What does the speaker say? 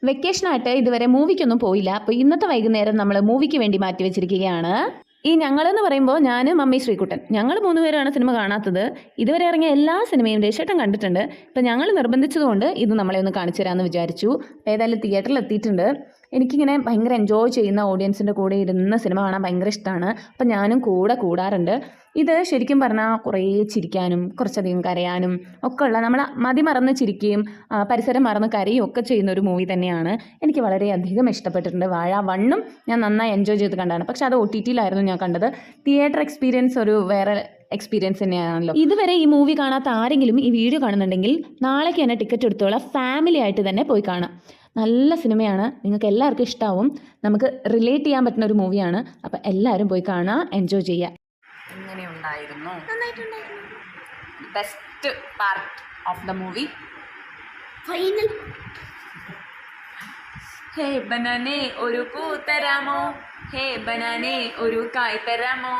വെക്കേഷനായിട്ട് ഇതുവരെ മൂവിക്കൊന്നും പോയില്ല. അപ്പോൾ ഇന്നത്തെ വൈകുന്നേരം നമ്മൾ മൂവിക്ക് വേണ്ടി മാറ്റി വെച്ചിരിക്കുകയാണ്. ഈ ഞങ്ങളെന്ന് പറയുമ്പോൾ ഞാൻ, മമ്മി, ശ്രീകുട്ടൻ, ഞങ്ങൾ 3 പേരാണ് സിനിമ കാണാത്തത്. ഇതുവരെ ഇറങ്ങിയ എല്ലാ സിനിമയും രേഷേട്ടൻ കണ്ടിട്ടുണ്ട്. ഇപ്പം ഞങ്ങൾ നിർബന്ധിച്ചതുകൊണ്ട് ഇത് നമ്മളെ ഒന്ന് കാണിച്ചു തരാമെന്ന് വിചാരിച്ചു. ഏതായാലും തിയേറ്ററിൽ എത്തിയിട്ടുണ്ട്. എനിക്കിങ്ങനെ ഭയങ്കര എൻജോയ് ചെയ്യുന്ന ഓഡിയൻസിൻ്റെ കൂടെ ഇരുന്ന് സിനിമ കാണാൻ ഭയങ്കര ഇഷ്ടമാണ്. അപ്പം ഞാനും കൂടെ കൂടാറുണ്ട്. ഇത് ശരിക്കും പറഞ്ഞാൽ കുറേ ചിരിക്കാനും കുറച്ചധികം കരയാനും ഒക്കെ ഉള്ള, നമ്മൾ മറന്ന് ചിരിക്കുകയും പരിസരം മറന്ന് കരയും ഒക്കെ ചെയ്യുന്ന ഒരു മൂവി തന്നെയാണ്. എനിക്ക് വളരെയധികം ഇഷ്ടപ്പെട്ടിട്ടുണ്ട്. വാഴ 1 ഞാൻ നന്നായി എൻജോയ് ചെയ്ത് കണ്ടാണ്. പക്ഷെ അത് OTT-യിലായിരുന്നു ഞാൻ കണ്ടത്. തിയേറ്റർ എക്സ്പീരിയൻസ് ഒരു വേറെ എക്സ്പീരിയൻസ് തന്നെയാണല്ലോ. ഇതുവരെ ഈ മൂവി കാണാത്ത ആരെങ്കിലും ഈ വീഡിയോ കാണുന്നുണ്ടെങ്കിൽ നാളേക്ക് തന്നെ ടിക്കറ്റ് എടുത്തോളാം. ഫാമിലി ആയിട്ട് തന്നെ പോയി കാണാം. നല്ല സിനിമയാണ്, നിങ്ങൾക്ക് എല്ലാവർക്കും ഇഷ്ടമാവും. നമുക്ക് റിലേറ്റ് ചെയ്യാൻ പറ്റുന്ന ഒരു മൂവിയാണ്. അപ്പം എല്ലാവരും പോയി കാണുക, എൻജോയ് ചെയ്യുക. എങ്ങനെയുണ്ടായിരുന്നു? Best part of the movie final. Hey ബനാനെ ഒരു പൂ തരാമോ, ഹേ ബനാനെ ഒരു കായ് തരാമോ.